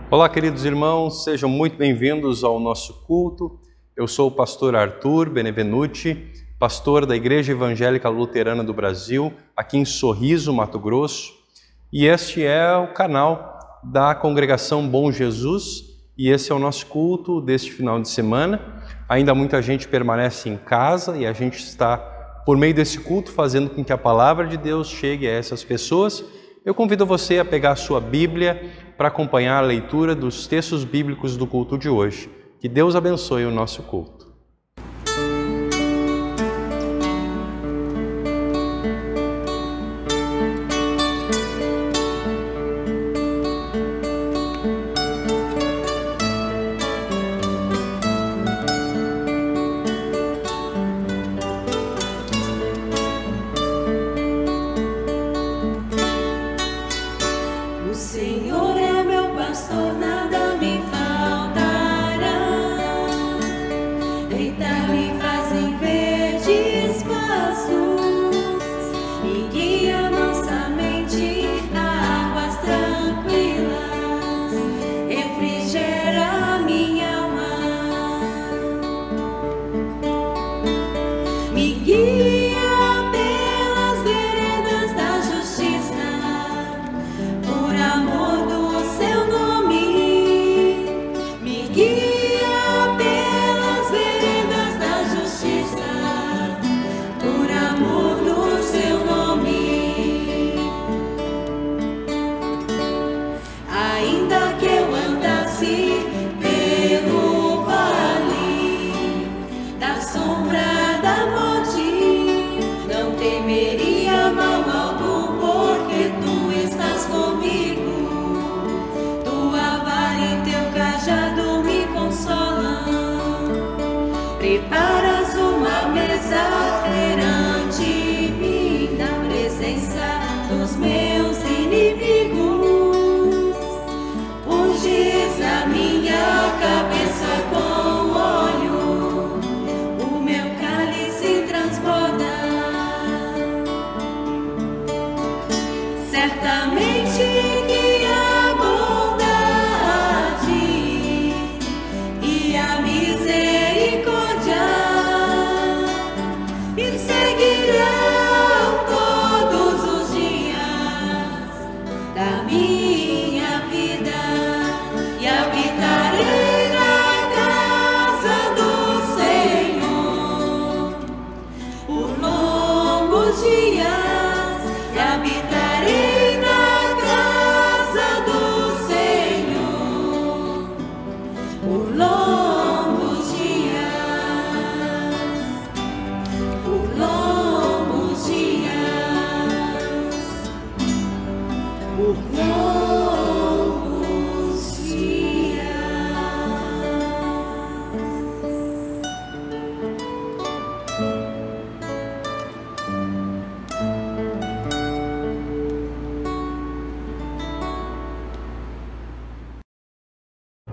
Olá, queridos irmãos, sejam muito bem-vindos ao nosso culto. Eu sou o pastor Arthur Benevenuti, pastor da Igreja Evangélica Luterana do Brasil, aqui em Sorriso, Mato Grosso. E este é o canal da Congregação Bom Jesus e esse é o nosso culto deste final de semana. Ainda muita gente permanece em casa e a gente está, por meio desse culto, fazendo com que a palavra de Deus chegue a essas pessoas. Eu convido você a pegar a sua Bíblia para acompanhar a leitura dos textos bíblicos do culto de hoje. Que Deus abençoe o nosso culto.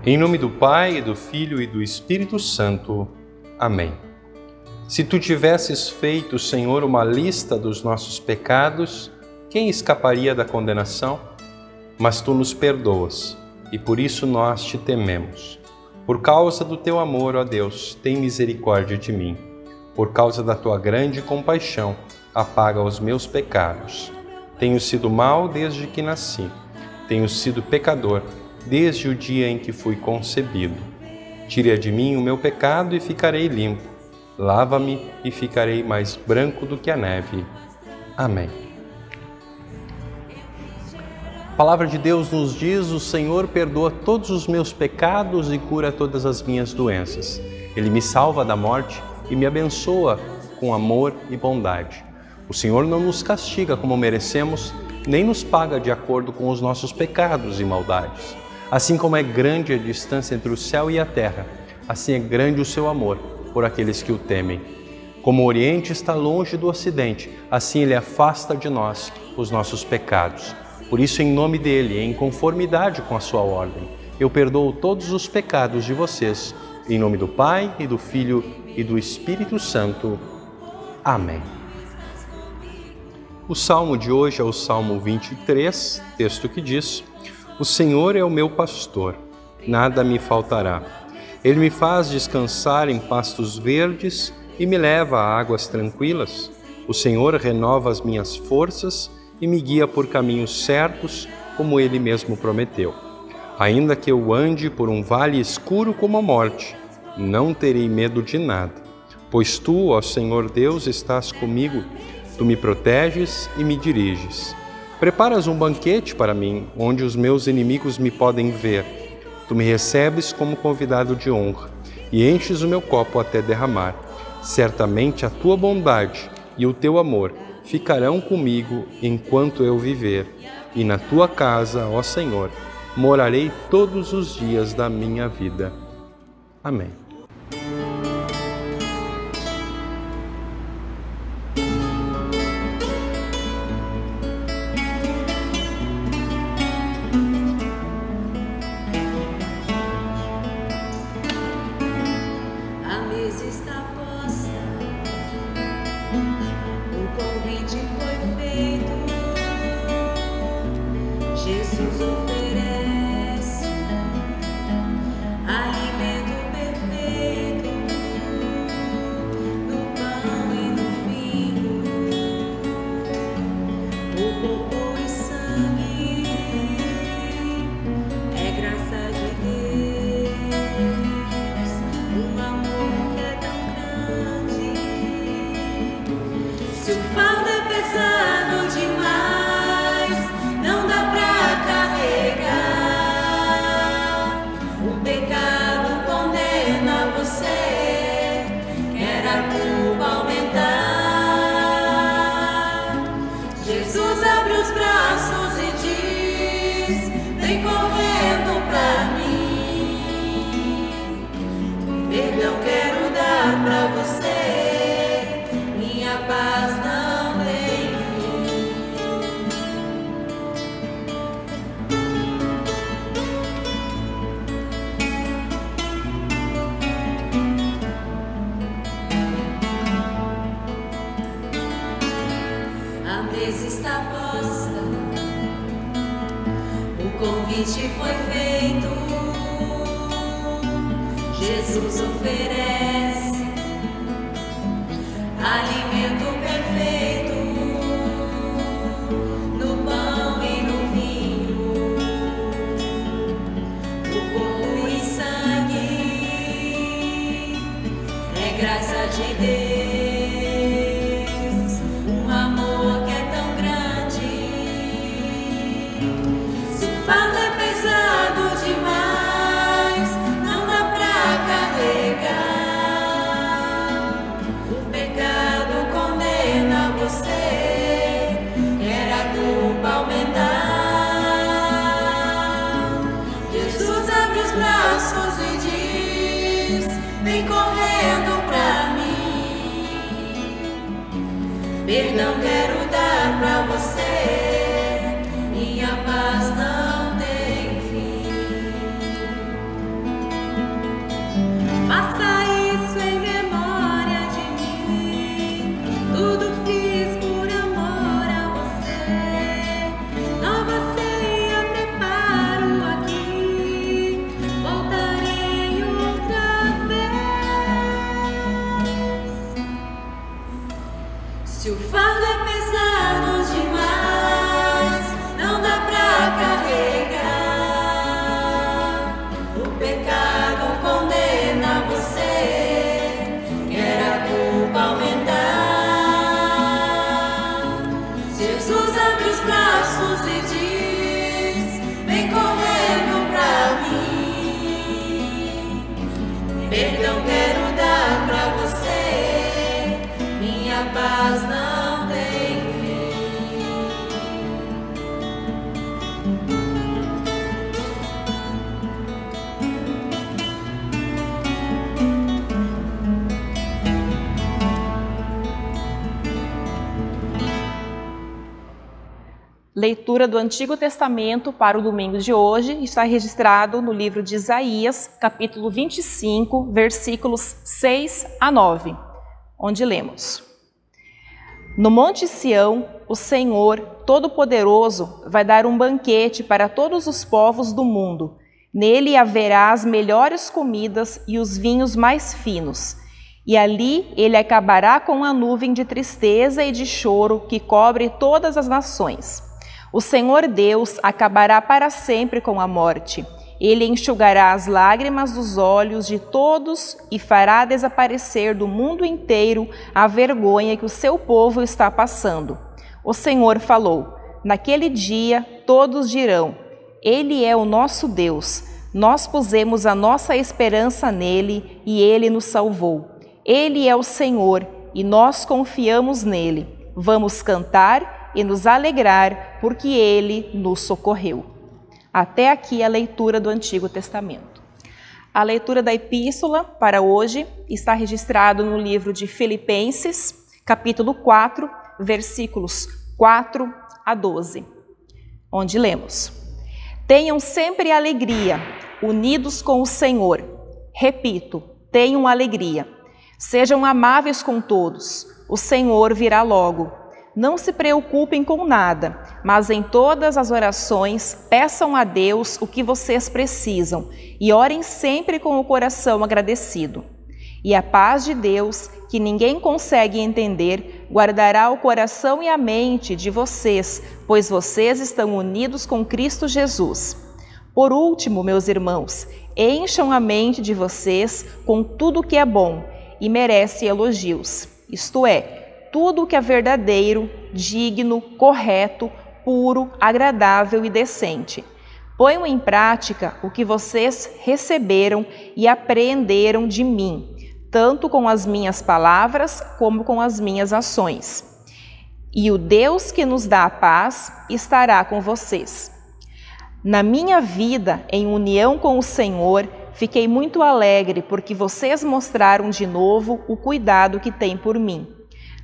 Em nome do Pai, e do Filho e do Espírito Santo. Amém. Se tu tivesses feito, Senhor, uma lista dos nossos pecados, quem escaparia da condenação? Mas tu nos perdoas, e por isso nós te tememos. Por causa do teu amor, ó Deus, tem misericórdia de mim. Por causa da tua grande compaixão, apaga os meus pecados. Tenho sido mau desde que nasci. Tenho sido pecador desde o dia em que fui concebido. Tire de mim o meu pecado e ficarei limpo. Lava-me e ficarei mais branco do que a neve. Amém. A palavra de Deus nos diz: o Senhor perdoa todos os meus pecados e cura todas as minhas doenças. Ele me salva da morte e me abençoa com amor e bondade. O Senhor não nos castiga como merecemos, nem nos paga de acordo com os nossos pecados e maldades. Assim como é grande a distância entre o céu e a terra, assim é grande o seu amor por aqueles que o temem. Como o Oriente está longe do Ocidente, assim Ele afasta de nós os nossos pecados. Por isso, em nome dEle, em conformidade com a sua ordem, eu perdoo todos os pecados de vocês, em nome do Pai, e do Filho, e do Espírito Santo. Amém. O salmo de hoje é o Salmo 23, texto que diz: O Senhor é o meu pastor, nada me faltará. Ele me faz descansar em pastos verdes e me leva a águas tranquilas. O Senhor renova as minhas forças e me guia por caminhos certos, como Ele mesmo prometeu. Ainda que eu ande por um vale escuro como a morte, não terei medo de nada, pois Tu, ó Senhor Deus, estás comigo. Tu me proteges e me diriges. Preparas um banquete para mim, onde os meus inimigos me podem ver. Tu me recebes como convidado de honra e enches o meu copo até derramar. Certamente a Tua bondade e o Teu amor ficarão comigo enquanto eu viver, e na Tua casa, ó Senhor, morarei todos os dias da minha vida. Amém. A mesa está posta, o convite foi feito. Jesus oferece alimento perfeito no pão e no vinho, o corpo e sangue, é graça de Deus, um amor que é tão grande. Se o fardo é pesado demais, não dá pra carregar. O pecado condena você, quer a culpa aumentar. Jesus abre os braços e diz: vem correndo pra mim. Perdão quero dar pra você, minha paz não tem fim. A mesa está posta, o convite foi feito. Jesus oferece alimento perfeito no pão e no vinho, o corpo e sangue, é graça de Deus, um amor que é tão grande. Se o fardo é pesado demais, não dá pra carregar. O pecado condena você, quer a culpa aumentar. Jesus abre os braços e diz: vem correndo pra mim. Perdão quero dar pra você, minha paz não tem fim. Faça isso em memória de mim. Tudo fiz por amor a você. Nova ceia preparo aqui. Voltarei outra vez. Se o fardo é pesado demais, não dá pra carregar. O pecado condena você, quer a culpa aumentar. Jesus abre os braços e diz: vem correndo pra mim. Perdão quero dar pra você, minha paz não tem fim. Leitura do Antigo Testamento para o domingo de hoje está registrado no livro de Isaías, capítulo 25, versículos 6 a 9, onde lemos: No Monte Sião, o Senhor Todo-Poderoso vai dar um banquete para todos os povos do mundo. Nele haverá as melhores comidas e os vinhos mais finos. E ali ele acabará com a nuvem de tristeza e de choro que cobre todas as nações. O Senhor Deus acabará para sempre com a morte. Ele enxugará as lágrimas dos olhos de todos e fará desaparecer do mundo inteiro a vergonha que o seu povo está passando. O Senhor falou: naquele dia todos dirão: Ele é o nosso Deus. Nós pusemos a nossa esperança nele e ele nos salvou. Ele é o Senhor e nós confiamos nele. Vamos cantar e nos alegrar porque ele nos socorreu. Até aqui a leitura do Antigo Testamento. A leitura da epístola para hoje está registrado no livro de Filipenses, capítulo 4, versículos 4 a 12, onde lemos: Tenham sempre alegria, unidos com o Senhor. Repito, tenham alegria. Sejam amáveis com todos. O Senhor virá logo. Não se preocupem com nada, mas em todas as orações peçam a Deus o que vocês precisam e orem sempre com o coração agradecido. E a paz de Deus, que ninguém consegue entender, guardará o coração e a mente de vocês, pois vocês estão unidos com Cristo Jesus. Por último, meus irmãos, encham a mente de vocês com tudo que é bom e merece elogios, isto é, tudo o que é verdadeiro, digno, correto, puro, agradável e decente. Ponham em prática o que vocês receberam e apreenderam de mim, tanto com as minhas palavras como com as minhas ações. E o Deus que nos dá a paz estará com vocês. Na minha vida, em união com o Senhor, fiquei muito alegre porque vocês mostraram de novo o cuidado que têm por mim.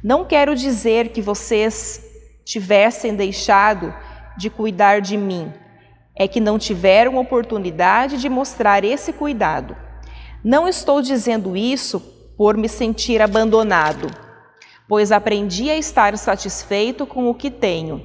Não quero dizer que vocês tivessem deixado de cuidar de mim, é que não tiveram oportunidade de mostrar esse cuidado. Não estou dizendo isso por me sentir abandonado, pois aprendi a estar satisfeito com o que tenho.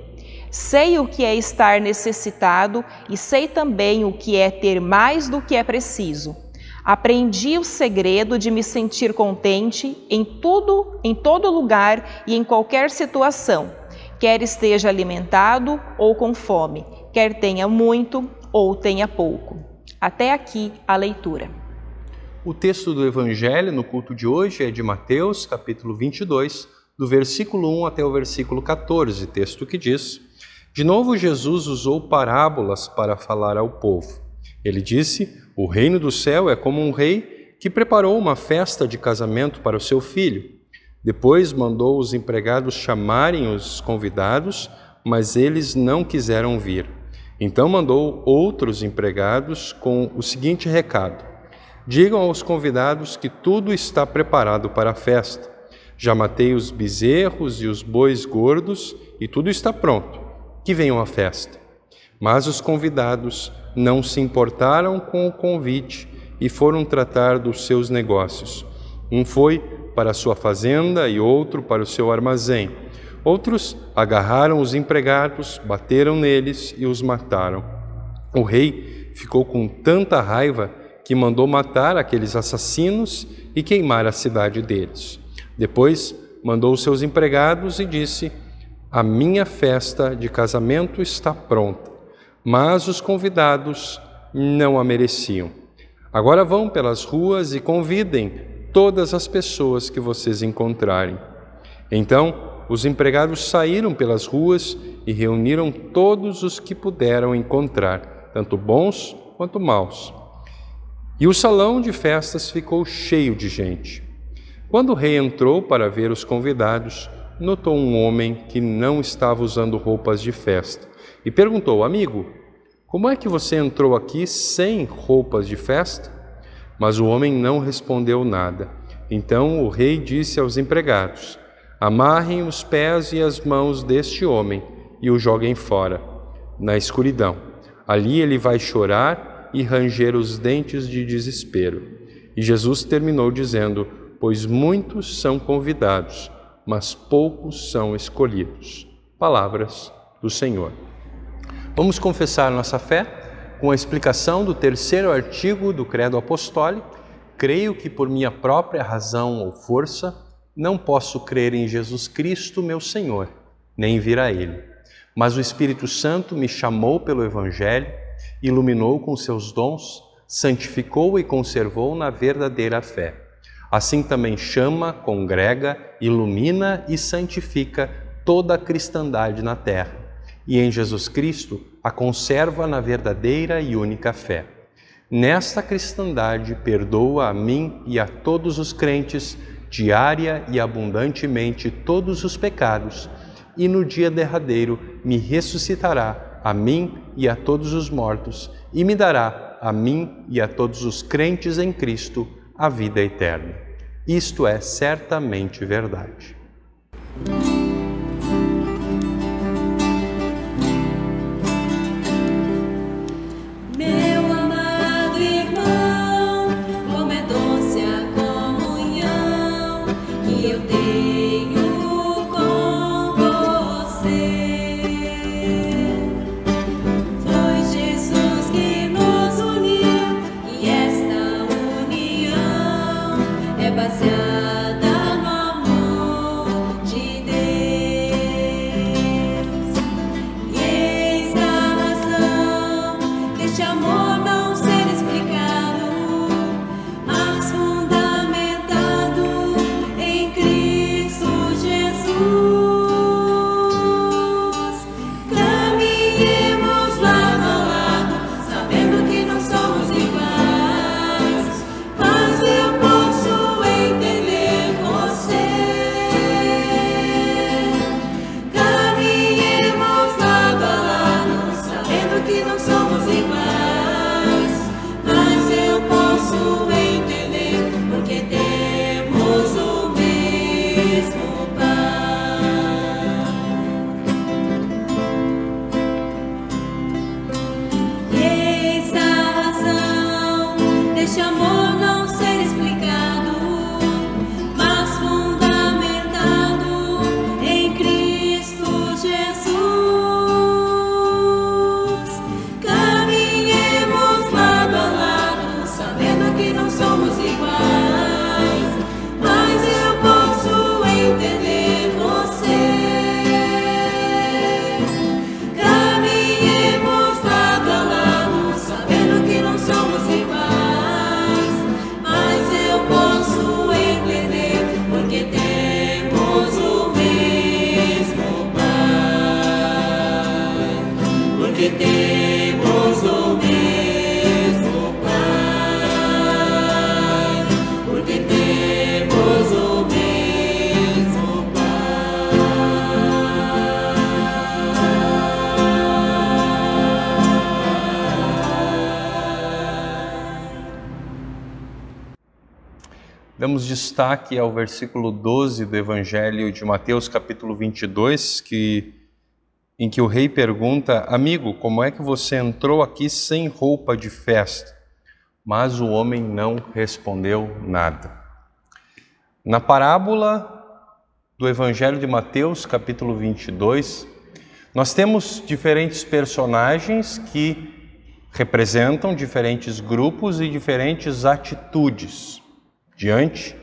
Sei o que é estar necessitado e sei também o que é ter mais do que é preciso. Aprendi o segredo de me sentir contente em todo lugar e em qualquer situação, quer esteja alimentado ou com fome, quer tenha muito ou tenha pouco. Até aqui a leitura. O texto do Evangelho no culto de hoje é de Mateus, capítulo 22, do versículo 1 até o versículo 14, texto que diz: De novo Jesus usou parábolas para falar ao povo. Ele disse: O reino do céu é como um rei que preparou uma festa de casamento para o seu filho. Depois mandou os empregados chamarem os convidados, mas eles não quiseram vir. Então mandou outros empregados com o seguinte recado: Digam aos convidados que tudo está preparado para a festa. Já matei os bezerros e os bois gordos e tudo está pronto. Que venham à festa. Mas os convidados não se importaram com o convite e foram tratar dos seus negócios. Um foi para a sua fazenda e outro para o seu armazém. Outros agarraram os empregados, bateram neles e os mataram. O rei ficou com tanta raiva que mandou matar aqueles assassinos e queimar a cidade deles. Depois mandou seus empregados e disse: A minha festa de casamento está pronta, mas os convidados não a mereciam. Agora vão pelas ruas e convidem todas as pessoas que vocês encontrarem. Então, os empregados saíram pelas ruas e reuniram todos os que puderam encontrar, tanto bons quanto maus. E o salão de festas ficou cheio de gente. Quando o rei entrou para ver os convidados, notou um homem que não estava usando roupas de festa e perguntou: Amigo, como é que você entrou aqui sem roupas de festa? Mas o homem não respondeu nada. Então o rei disse aos empregados: Amarrem os pés e as mãos deste homem e o joguem fora, na escuridão. Ali ele vai chorar e ranger os dentes de desespero. E Jesus terminou dizendo: Pois muitos são convidados, mas poucos são escolhidos. Palavras do Senhor. Vamos confessar nossa fé? com a explicação do terceiro artigo do Credo Apostólico, creio que por minha própria razão ou força não posso crer em Jesus Cristo, meu Senhor, nem vir a Ele. Mas o Espírito Santo me chamou pelo Evangelho, iluminou com seus dons, santificou e conservou na verdadeira fé. Assim também chama, congrega, ilumina e santifica toda a cristandade na terra, e em Jesus Cristo a conserva na verdadeira e única fé. Nesta cristandade perdoa a mim e a todos os crentes, diária e abundantemente todos os pecados, e no dia derradeiro me ressuscitará a mim e a todos os mortos, e me dará a mim e a todos os crentes em Cristo a vida eterna. Isto é certamente verdade. Damos destaque ao versículo 12 do Evangelho de Mateus, capítulo 22, em que o rei pergunta: amigo, como é que você entrou aqui sem roupa de festa? Mas o homem não respondeu nada. Na parábola do Evangelho de Mateus, capítulo 22, nós temos diferentes personagens que representam diferentes grupos e diferentes atitudes diante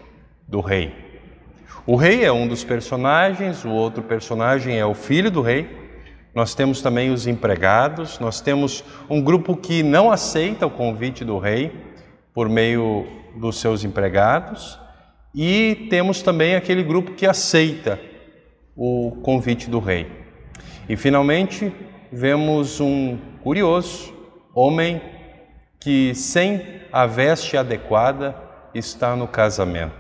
do rei. O rei é um dos personagens, o outro personagem é o filho do rei. Nós temos também os empregados, nós temos um grupo que não aceita o convite do rei por meio dos seus empregados, e temos também aquele grupo que aceita o convite do rei. E finalmente vemos um curioso homem que, sem a veste adequada, está no casamento.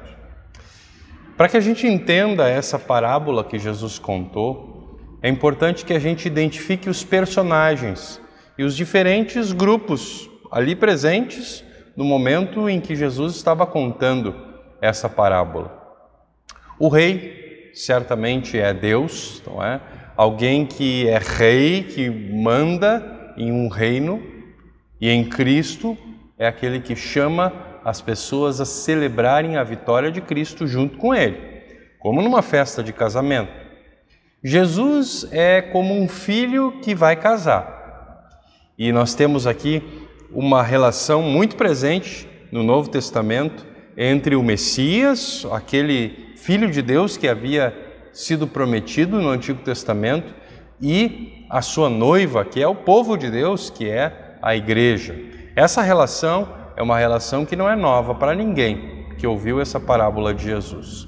Para que a gente entenda essa parábola que Jesus contou, é importante que a gente identifique os personagens e os diferentes grupos ali presentes no momento em que Jesus estava contando essa parábola. O rei certamente é Deus, não é? Alguém que é rei, que manda em um reino, e em Cristo é aquele que chama as pessoas a celebrarem a vitória de Cristo junto com Ele, como numa festa de casamento. Jesus é como um filho que vai casar. E nós temos aqui uma relação muito presente no Novo Testamento entre o Messias, aquele Filho de Deus que havia sido prometido no Antigo Testamento, e a sua noiva, que é o povo de Deus, que é a igreja. Essa relação é uma relação que não é nova para ninguém que ouviu essa parábola de Jesus.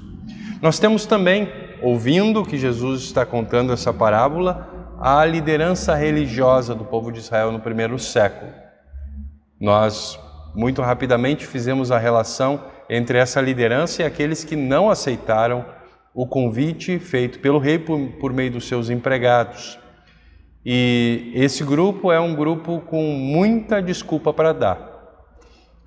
Nós temos também, ouvindo que Jesus está contando essa parábola, a liderança religiosa do povo de Israel no primeiro século. Nós, muito rapidamente, fizemos a relação entre essa liderança e aqueles que não aceitaram o convite feito pelo rei por meio dos seus empregados. E esse grupo é um grupo com muita desculpa para dar.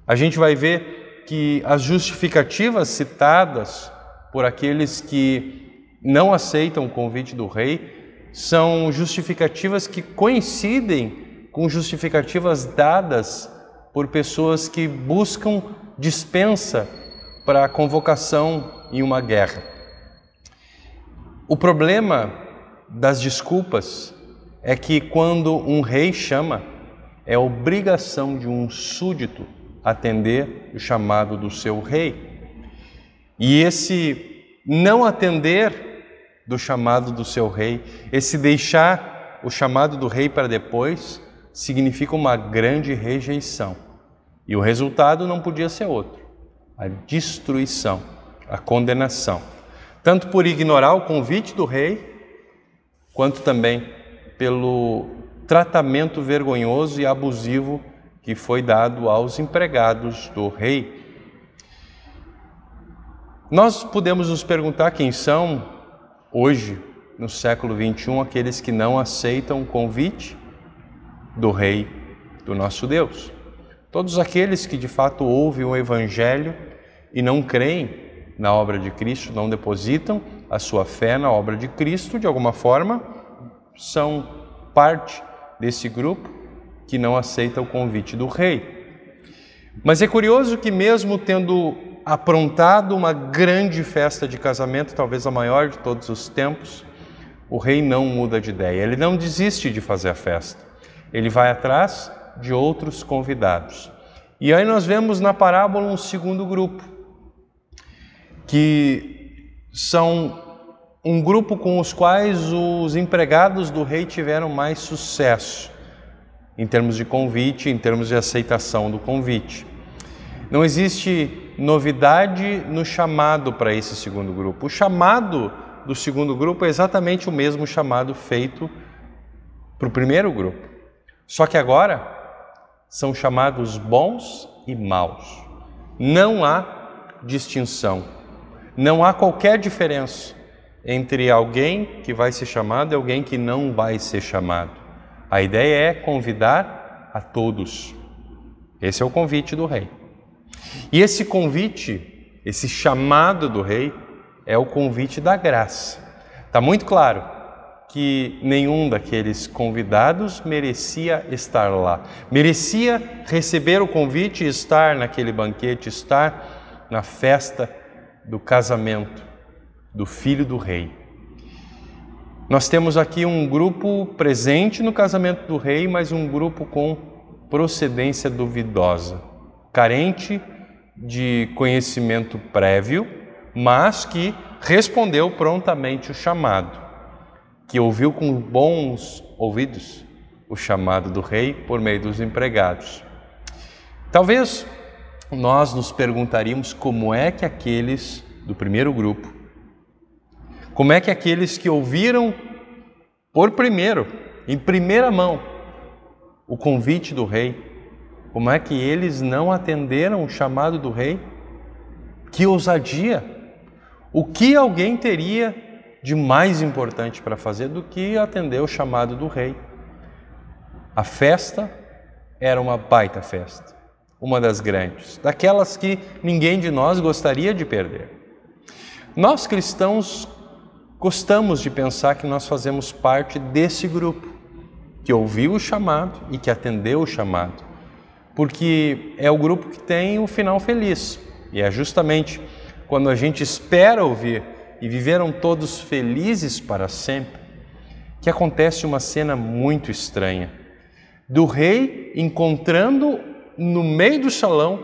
A gente vai ver que as justificativas citadas por aqueles que não aceitam o convite do rei são justificativas que coincidem com justificativas dadas por pessoas que buscam dispensa para a convocação em uma guerra. O problema das desculpas é que quando um rei chama, é obrigação de um súdito atender o chamado do seu rei. E esse não atender do chamado do seu rei, esse deixar o chamado do rei para depois, significa uma grande rejeição. E o resultado não podia ser outro: a destruição, a condenação. Tanto por ignorar o convite do rei, quanto também pelo tratamento vergonhoso e abusivo que foi dado aos empregados do rei. Nós podemos nos perguntar quem são hoje, no século XXI, aqueles que não aceitam o convite do rei, do nosso Deus. Todos aqueles que de fato ouvem o Evangelho e não creem na obra de Cristo, não depositam a sua fé na obra de Cristo, de alguma forma, são parte desse grupo que não aceita o convite do rei. Mas é curioso que mesmo tendo aprontado uma grande festa de casamento, talvez a maior de todos os tempos, o rei não muda de ideia, ele não desiste de fazer a festa, ele vai atrás de outros convidados. E aí nós vemos na parábola um segundo grupo, que são um grupo com os quais os empregados do rei tiveram mais sucesso, em termos de convite, em termos de aceitação do convite. Não existe novidade no chamado para esse segundo grupo. O chamado do segundo grupo é exatamente o mesmo chamado feito para o primeiro grupo. Só que agora são chamados bons e maus. Não há distinção. Não há qualquer diferença entre alguém que vai ser chamado e alguém que não vai ser chamado. A ideia é convidar a todos. Esse é o convite do rei. E esse convite, esse chamado do rei, é o convite da graça. Está muito claro que nenhum daqueles convidados merecia estar lá. Merecia receber o convite e estar naquele banquete, estar na festa do casamento do filho do rei. Nós temos aqui um grupo presente no casamento do rei, mas um grupo com procedência duvidosa, carente de conhecimento prévio, mas que respondeu prontamente o chamado, que ouviu com bons ouvidos o chamado do rei por meio dos empregados. Talvez nós nos perguntaríamos como é que aqueles do primeiro grupo, como é que aqueles que ouviram por primeiro, em primeira mão, o convite do rei, como é que eles não atenderam o chamado do rei? Que ousadia! O que alguém teria de mais importante para fazer do que atender o chamado do rei? A festa era uma baita festa, uma das grandes, daquelas que ninguém de nós gostaria de perder. Nós cristãos gostamos de pensar que nós fazemos parte desse grupo, que ouviu o chamado e que atendeu o chamado, porque é o grupo que tem o final feliz. E é justamente quando a gente espera ouvir e viveram todos felizes para sempre, que acontece uma cena muito estranha. do rei encontrando no meio do salão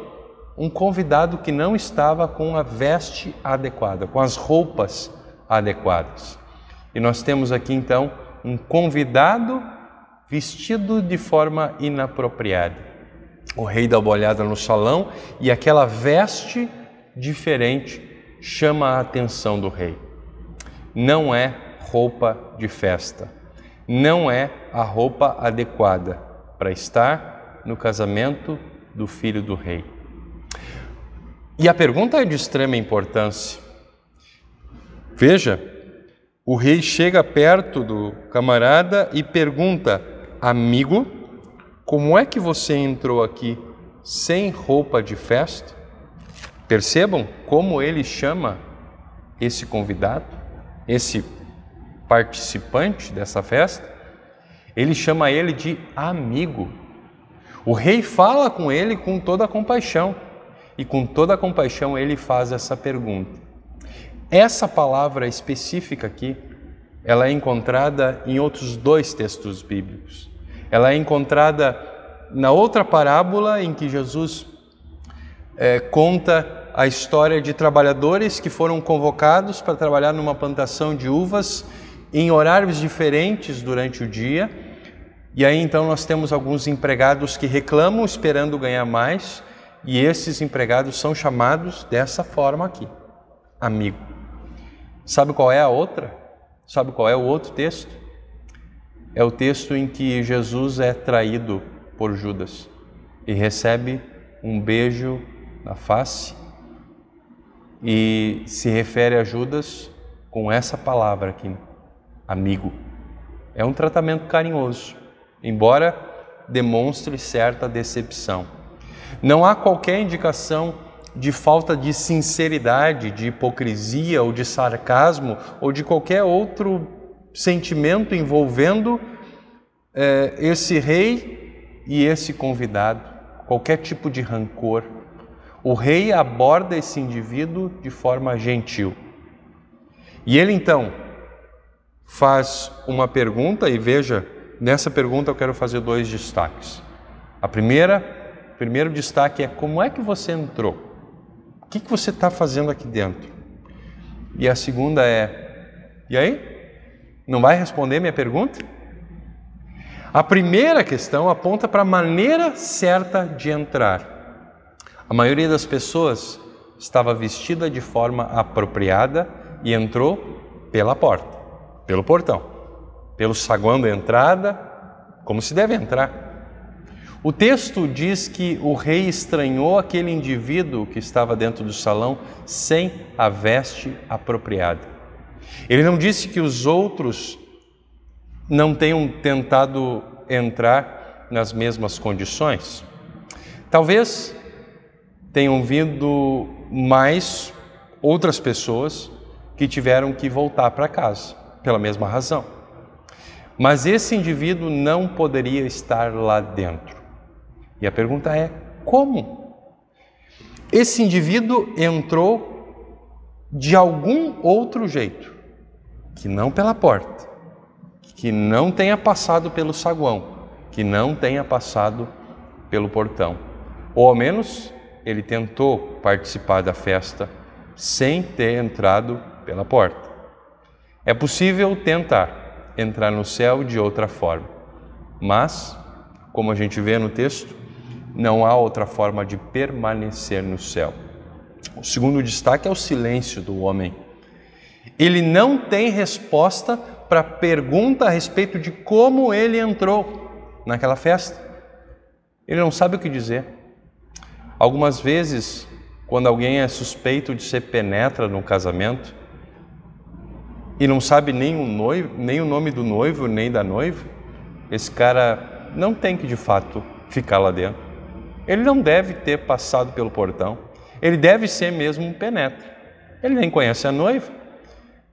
um convidado que não estava com a veste adequada, com as roupas adequadas. E nós temos aqui então um convidado vestido de forma inapropriada. O rei dá uma olhada no salão e aquela veste diferente chama a atenção do rei. Não é roupa de festa, não é a roupa adequada para estar no casamento do filho do rei. E a pergunta é de extrema importância. Veja, o rei chega perto do camarada e pergunta: amigo, como é que você entrou aqui sem roupa de festa? Percebam como ele chama esse convidado, esse participante dessa festa. Ele chama ele de amigo. O rei fala com ele com toda a compaixão. E com toda a compaixão ele faz essa pergunta. Essa palavra específica aqui, ela é encontrada em outros 2 textos bíblicos. Ela é encontrada na outra parábola em que Jesus conta a história de trabalhadores que foram convocados para trabalhar numa plantação de uvas em horários diferentes durante o dia. E aí então nós temos alguns empregados que reclamam esperando ganhar mais, e esses empregados são chamados dessa forma aqui, amigo. Sabe qual é a outra? Sabe qual é o outro texto? É o texto em que Jesus é traído por Judas e recebe um beijo na face e se refere a Judas com essa palavra aqui, amigo. É um tratamento carinhoso, embora demonstre certa decepção. Não há qualquer indicação de falta de sinceridade, de hipocrisia ou de sarcasmo ou de qualquer outro sentimento envolvendo esse rei e esse convidado, qualquer tipo de rancor. O rei aborda esse indivíduo de forma gentil. E ele então faz uma pergunta, e veja, nessa pergunta eu quero fazer 2 destaques. O primeiro destaque é: como é que você entrou? O que você está fazendo aqui dentro? E a segunda é: e aí? Não vai responder minha pergunta? A primeira questão aponta para a maneira certa de entrar. A maioria das pessoas estava vestida de forma apropriada e entrou pela porta, pelo portão, pelo saguão da entrada, como se deve entrar. O texto diz que o rei estranhou aquele indivíduo que estava dentro do salão sem a veste apropriada. Ele não disse que os outros não tenham tentado entrar nas mesmas condições. Talvez tenham vindo mais outras pessoas que tiveram que voltar para casa pela mesma razão. Mas esse indivíduo não poderia estar lá dentro. E a pergunta é: como? Esse indivíduo entrou de algum outro jeito, que não pela porta, que não tenha passado pelo saguão, que não tenha passado pelo portão. Ou ao menos ele tentou participar da festa sem ter entrado pela porta. É possível tentar entrar no céu de outra forma, mas, como a gente vê no texto, não há outra forma de permanecer no céu. O segundo destaque é o silêncio do homem. Ele não tem resposta para a pergunta a respeito de como ele entrou naquela festa. Ele não sabe o que dizer. Algumas vezes, quando alguém é suspeito de ser penetra num casamento e não sabe nem o nome do noivo, nem da noiva, esse cara não tem que de fato ficar lá dentro. Ele não deve ter passado pelo portão. Ele deve ser mesmo um penetra. Ele nem conhece a noiva.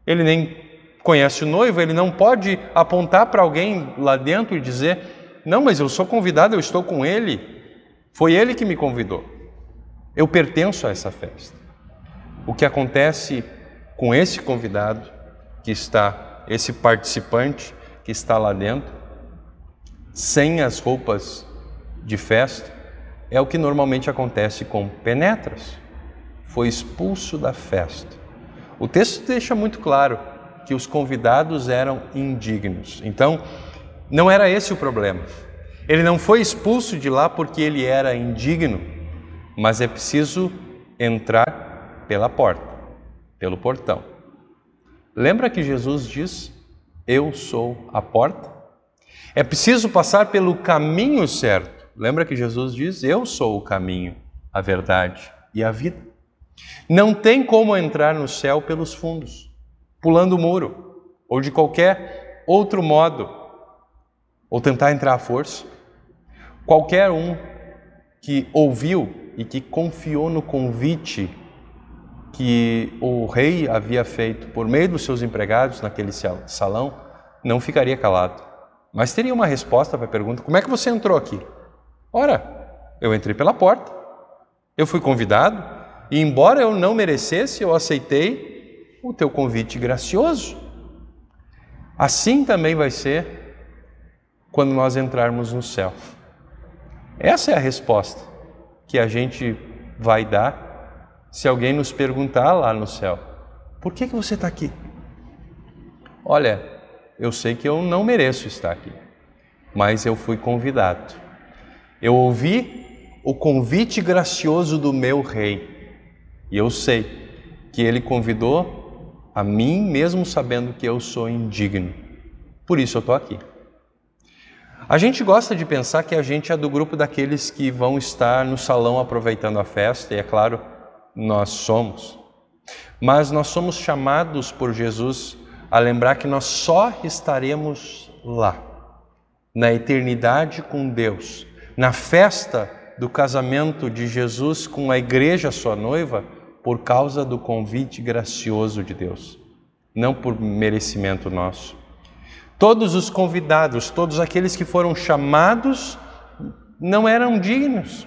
Ele nem conhece o noivo. Ele não pode apontar para alguém lá dentro e dizer: não, mas eu sou convidado, eu estou com ele. Foi ele que me convidou. Eu pertenço a essa festa. O que acontece com esse convidado que está, esse participante que está lá dentro, sem as roupas de festa, é o que normalmente acontece com Penetras. Foi expulso da festa. O texto deixa muito claro que os convidados eram indignos. Então, não era esse o problema. Ele não foi expulso de lá porque ele era indigno, mas é preciso entrar pela porta, pelo portão. Lembra que Jesus diz: eu sou a porta? É preciso passar pelo caminho certo. Lembra que Jesus diz: eu sou o caminho, a verdade e a vida. Não tem como entrar no céu pelos fundos, pulando o muro, ou de qualquer outro modo, ou tentar entrar à força. Qualquer um que ouviu e que confiou no convite que o rei havia feito por meio dos seus empregados naquele salão, não ficaria calado, mas teria uma resposta para a pergunta: como é que você entrou aqui? Ora, eu entrei pela porta, eu fui convidado, e embora eu não merecesse, eu aceitei o teu convite gracioso. Assim também vai ser quando nós entrarmos no céu. Essa é a resposta que a gente vai dar se alguém nos perguntar lá no céu: por que você está aqui? Olha, eu sei que eu não mereço estar aqui, mas eu fui convidado. Eu ouvi o convite gracioso do meu rei. E eu sei que ele convidou a mim, mesmo sabendo que eu sou indigno. Por isso eu estou aqui. A gente gosta de pensar que a gente é do grupo daqueles que vão estar no salão aproveitando a festa, e é claro, nós somos. Mas nós somos chamados por Jesus a lembrar que nós só estaremos lá, na eternidade com Deus, na festa do casamento de Jesus com a igreja, sua noiva, por causa do convite gracioso de Deus, não por merecimento nosso. Todos os convidados, todos aqueles que foram chamados, não eram dignos.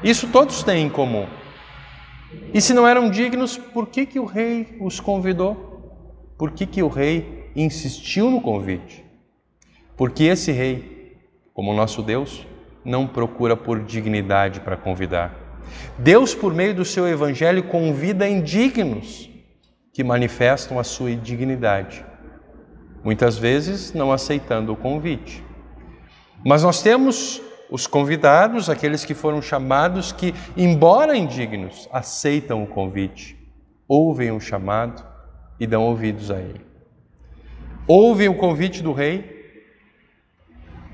Isso todos têm em comum. E se não eram dignos, por que o rei os convidou? Por que o rei insistiu no convite? Porque esse rei, como nosso Deus, não procura por dignidade para convidar. Deus, por meio do seu evangelho, convida indignos que manifestam a sua indignidade, muitas vezes não aceitando o convite. Mas nós temos os convidados, aqueles que foram chamados, que, embora indignos, aceitam o convite, ouvem o chamado e dão ouvidos a ele. Ouvem o convite do rei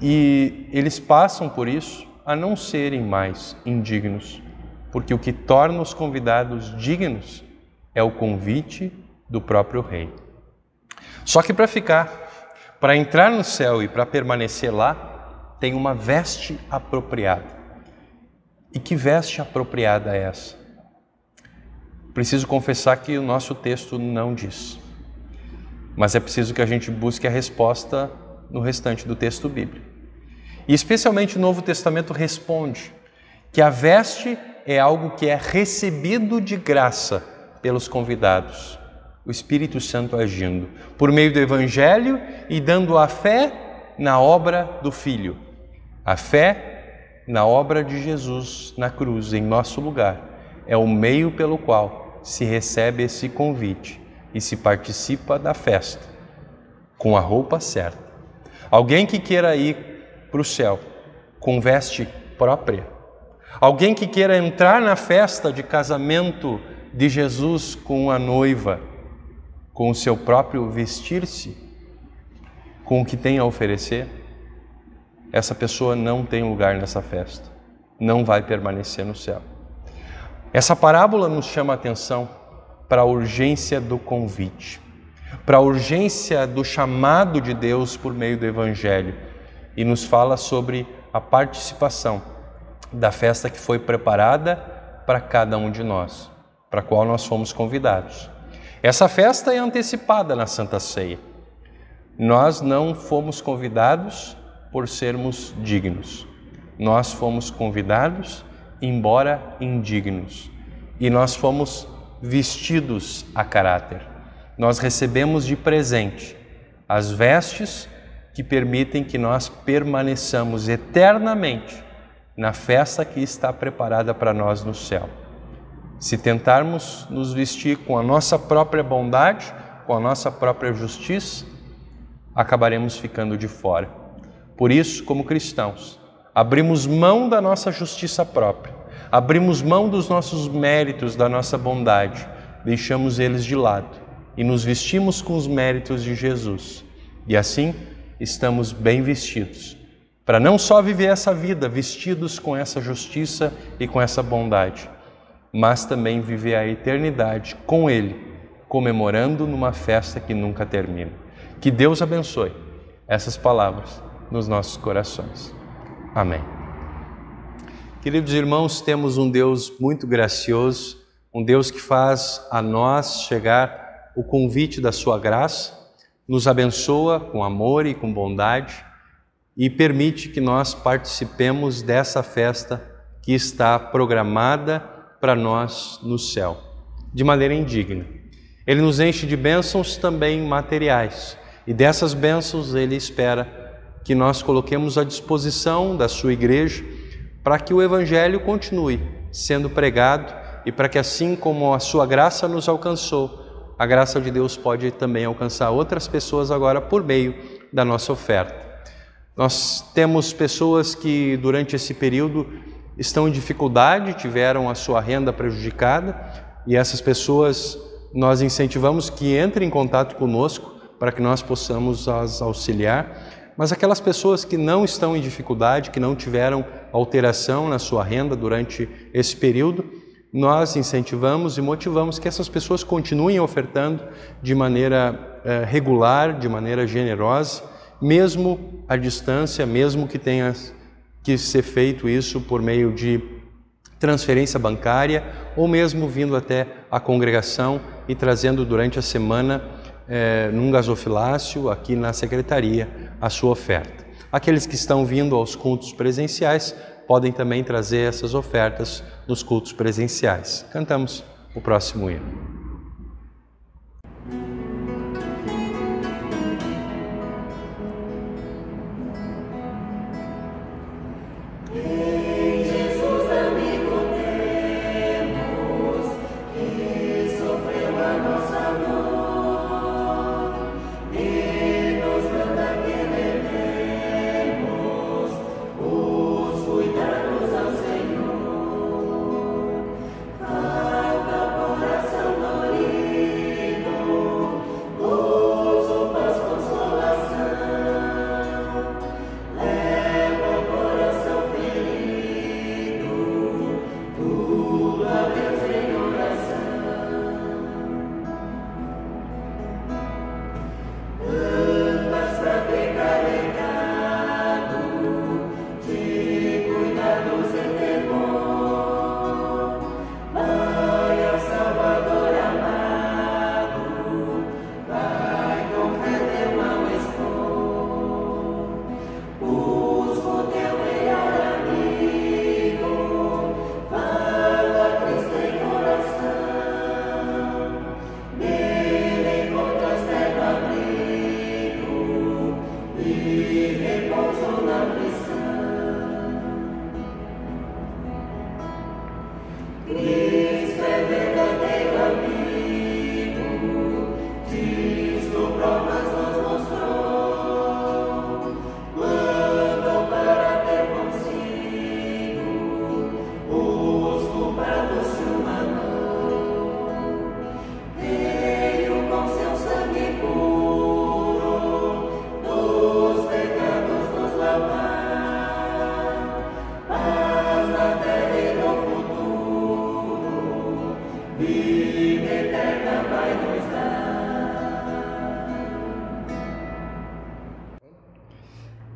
e eles passam por isso a não serem mais indignos, porque o que torna os convidados dignos é o convite do próprio rei. Só que para entrar no céu e para permanecer lá, tem uma veste apropriada. E que veste apropriada é essa? Preciso confessar que o nosso texto não diz, mas é preciso que a gente busque a resposta no restante do texto bíblico. E especialmente o Novo Testamento responde que a veste é algo que é recebido de graça pelos convidados, o Espírito Santo agindo por meio do Evangelho e dando a fé na obra do Filho, a fé na obra de Jesus na cruz, em nosso lugar, é o meio pelo qual se recebe esse convite e se participa da festa com a roupa certa. Alguém que queira ir para o céu com veste própria, alguém que queira entrar na festa de casamento de Jesus com a noiva, com o seu próprio vestir-se, com o que tem a oferecer, essa pessoa não tem lugar nessa festa, não vai permanecer no céu. Essa parábola nos chama a atenção para a urgência do convite, para a urgência do chamado de Deus por meio do Evangelho, e nos fala sobre a participação da festa que foi preparada para cada um de nós, para a qual nós fomos convidados. Essa festa é antecipada na Santa Ceia. Nós não fomos convidados por sermos dignos. Nós fomos convidados, embora indignos. E nós fomos vestidos a caráter. Nós recebemos de presente as vestes que permitem que nós permaneçamos eternamente na festa que está preparada para nós no céu. Se tentarmos nos vestir com a nossa própria bondade, com a nossa própria justiça, acabaremos ficando de fora. Por isso, como cristãos, abrimos mão da nossa justiça própria, abrimos mão dos nossos méritos, da nossa bondade, deixamos eles de lado e nos vestimos com os méritos de Jesus. E assim, estamos bem vestidos, para não só viver essa vida vestidos com essa justiça e com essa bondade, mas também viver a eternidade com Ele, comemorando numa festa que nunca termina. Que Deus abençoe essas palavras nos nossos corações. Amém. Queridos irmãos, temos um Deus muito gracioso, um Deus que faz a nós chegar o convite da sua graça, nos abençoa com amor e com bondade e permite que nós participemos dessa festa que está programada para nós no céu, de maneira indigna. Ele nos enche de bênçãos também materiais e dessas bênçãos Ele espera que nós coloquemos à disposição da sua igreja para que o Evangelho continue sendo pregado e para que assim como a sua graça nos alcançou, a graça de Deus pode também alcançar outras pessoas agora por meio da nossa oferta. Nós temos pessoas que durante esse período estão em dificuldade, tiveram a sua renda prejudicada e essas pessoas nós incentivamos que entrem em contato conosco para que nós possamos as auxiliar. Mas aquelas pessoas que não estão em dificuldade, que não tiveram alteração na sua renda durante esse período, nós incentivamos e motivamos que essas pessoas continuem ofertando de maneira regular, de maneira generosa, mesmo à distância, mesmo que tenha que ser feito isso por meio de transferência bancária ou mesmo vindo até a congregação e trazendo durante a semana num gasofilácio aqui na secretaria a sua oferta. Aqueles que estão vindo aos cultos presenciais podem também trazer essas ofertas nos cultos presenciais. Cantamos o próximo hino.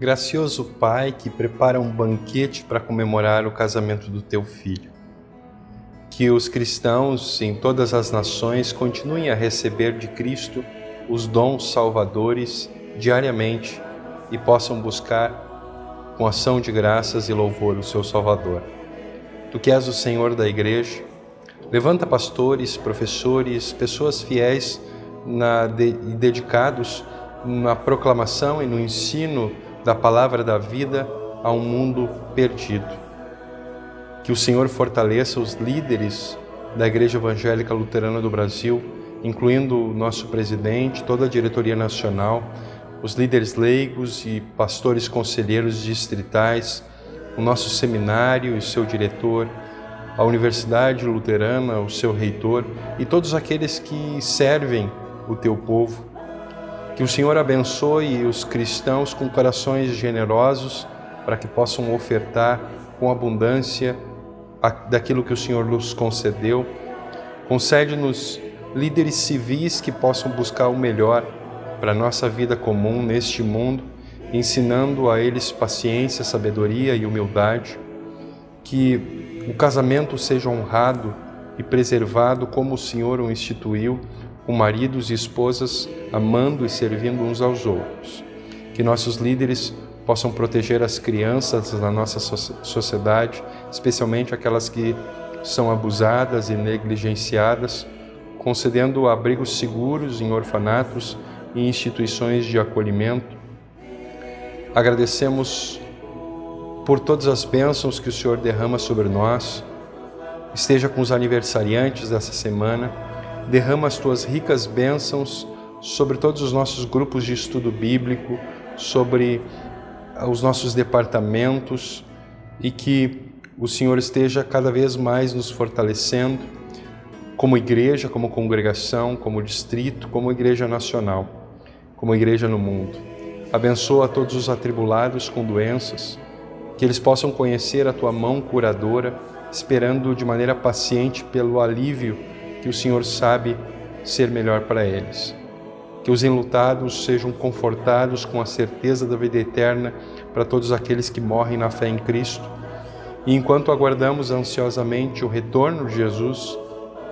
Gracioso Pai, que prepara um banquete para comemorar o casamento do Teu Filho. Que os cristãos em todas as nações continuem a receber de Cristo os dons salvadores diariamente e possam buscar com ação de graças e louvor o seu Salvador. Tu que és o Senhor da Igreja, levanta pastores, professores, pessoas fiéis e dedicados na proclamação e no ensino da palavra da vida a um mundo perdido. Que o Senhor fortaleça os líderes da Igreja Evangélica Luterana do Brasil, incluindo o nosso presidente, toda a diretoria nacional, os líderes leigos e pastores conselheiros distritais, o nosso seminário e seu diretor, a Universidade Luterana, o seu reitor e todos aqueles que servem o teu povo. Que o Senhor abençoe os cristãos com corações generosos para que possam ofertar com abundância daquilo que o Senhor nos concedeu. Concede-nos líderes civis que possam buscar o melhor para a nossa vida comum neste mundo, ensinando a eles paciência, sabedoria e humildade. Que o casamento seja honrado e preservado como o Senhor o instituiu, com maridos e esposas amando e servindo uns aos outros. Que nossos líderes possam proteger as crianças da nossa sociedade, especialmente aquelas que são abusadas e negligenciadas, concedendo abrigos seguros em orfanatos e instituições de acolhimento. Agradecemos por todas as bênçãos que o Senhor derrama sobre nós. Esteja com os aniversariantes dessa semana. Derrama as tuas ricas bênçãos sobre todos os nossos grupos de estudo bíblico, sobre os nossos departamentos, e que o Senhor esteja cada vez mais nos fortalecendo como igreja, como congregação, como distrito, como igreja nacional, como igreja no mundo. Abençoa todos os atribulados com doenças, que eles possam conhecer a tua mão curadora, esperando de maneira paciente pelo alívio que o Senhor sabe ser melhor para eles. Que os enlutados sejam confortados com a certeza da vida eterna para todos aqueles que morrem na fé em Cristo. E enquanto aguardamos ansiosamente o retorno de Jesus,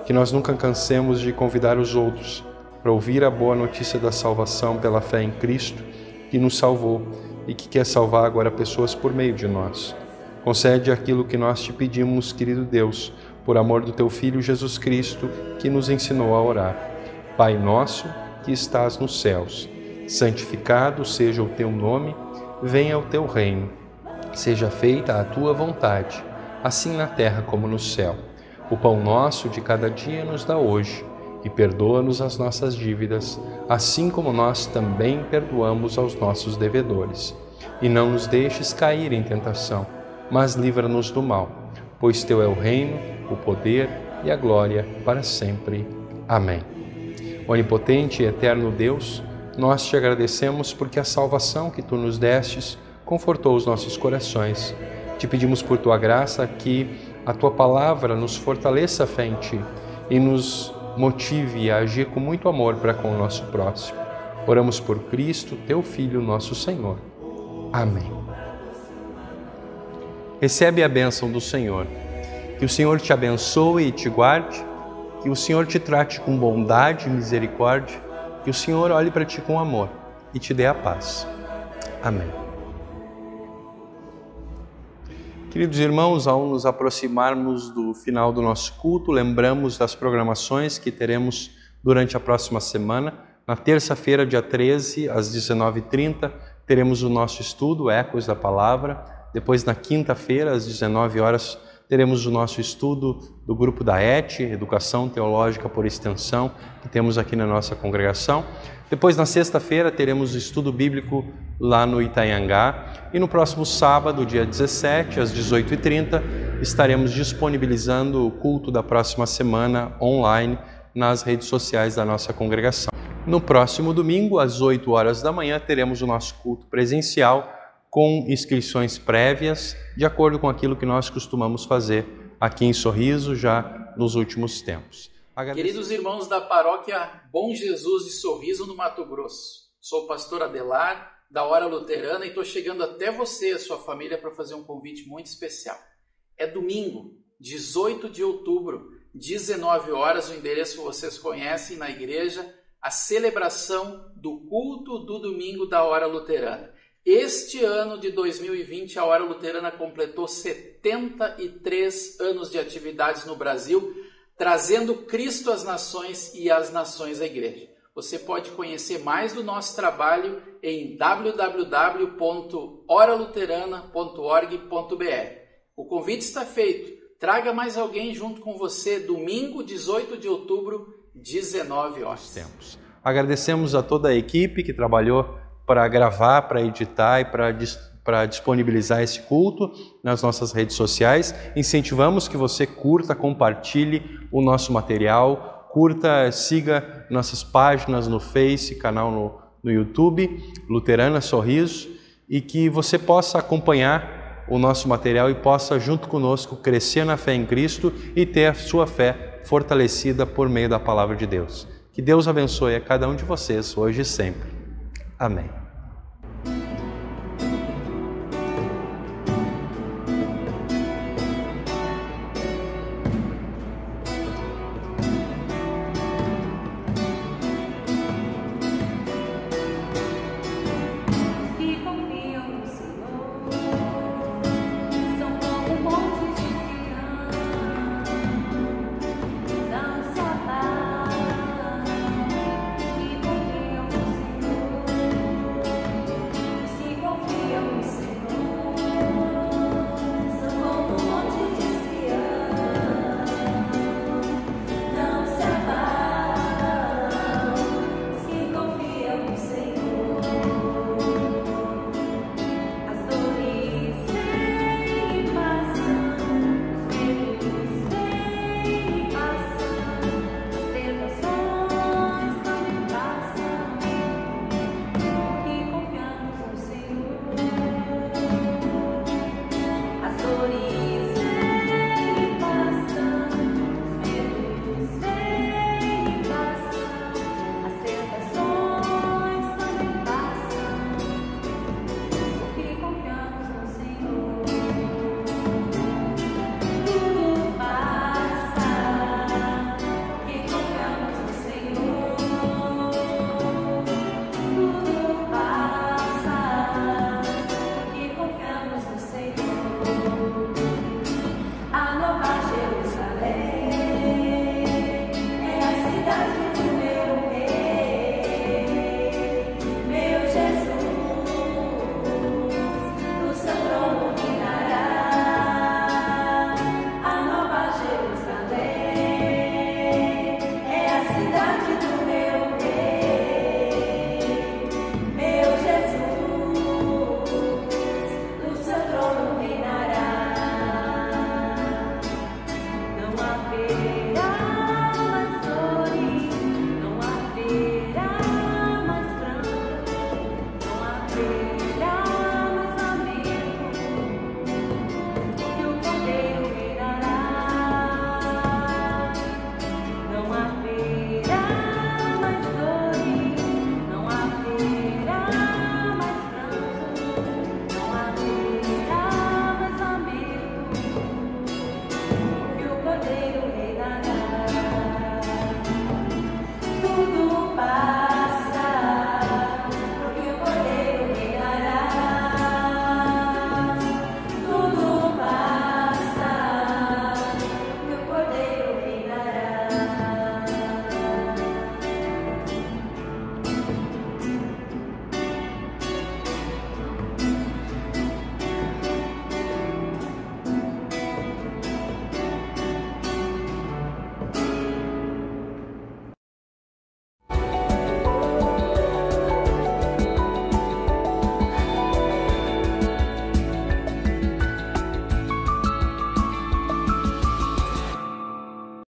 que nós nunca cansemos de convidar os outros para ouvir a boa notícia da salvação pela fé em Cristo, que nos salvou e que quer salvar agora pessoas por meio de nós. Concede aquilo que nós te pedimos, querido Deus, por amor do teu Filho Jesus Cristo, que nos ensinou a orar. Pai nosso, que estás nos céus, santificado seja o teu nome, venha o teu reino. Seja feita a tua vontade, assim na terra como no céu. O pão nosso de cada dia nos dá hoje, e perdoa-nos as nossas dívidas, assim como nós também perdoamos aos nossos devedores. E não nos deixes cair em tentação, mas livra-nos do mal, pois teu é o reino, o poder e a glória para sempre. Amém. Onipotente e eterno Deus, nós te agradecemos porque a salvação que tu nos destes confortou os nossos corações. Te pedimos por tua graça que a tua palavra nos fortaleça a fé em ti e nos motive a agir com muito amor para com o nosso próximo. Oramos por Cristo, teu Filho, nosso Senhor. Amém. Recebe a bênção do Senhor. Que o Senhor te abençoe e te guarde. Que o Senhor te trate com bondade e misericórdia. Que o Senhor olhe para ti com amor e te dê a paz. Amém. Queridos irmãos, ao nos aproximarmos do final do nosso culto, lembramos das programações que teremos durante a próxima semana. Na terça-feira, dia 13, às 19h30, teremos o nosso estudo, Ecos da Palavra. Depois, na quinta-feira, às 19 horas, teremos o nosso estudo do grupo da ETE, Educação Teológica por Extensão, que temos aqui na nossa congregação. Depois, na sexta-feira, teremos o estudo bíblico lá no Itanhangá. E no próximo sábado, dia 17, às 18h30, estaremos disponibilizando o culto da próxima semana online nas redes sociais da nossa congregação. No próximo domingo, às 8 horas da manhã, teremos o nosso culto presencial com inscrições prévias, de acordo com aquilo que nós costumamos fazer aqui em Sorriso já nos últimos tempos. Queridos irmãos da paróquia Bom Jesus de Sorriso, no Mato Grosso, sou o pastor Adelar, da Hora Luterana, e estou chegando até você e a sua família para fazer um convite muito especial. É domingo, 18 de outubro, 19 horas, o endereço vocês conhecem na igreja, a celebração do culto do domingo da Hora Luterana. Este ano de 2020, a Hora Luterana completou 73 anos de atividades no Brasil, trazendo Cristo às nações e as nações à igreja. Você pode conhecer mais do nosso trabalho em www.oraluterana.org.br. O convite está feito. Traga mais alguém junto com você, domingo, 18 de outubro, 19 horas. Agradecemos a toda a equipe que trabalhou para gravar, para editar e para disponibilizar esse culto nas nossas redes sociais. Incentivamos que você curta, compartilhe o nosso material, curta, siga nossas páginas no Face, canal no YouTube, Luterana Sorriso, e que você possa acompanhar o nosso material e possa, junto conosco, crescer na fé em Cristo e ter a sua fé fortalecida por meio da Palavra de Deus. Que Deus abençoe a cada um de vocês, hoje e sempre. Amém.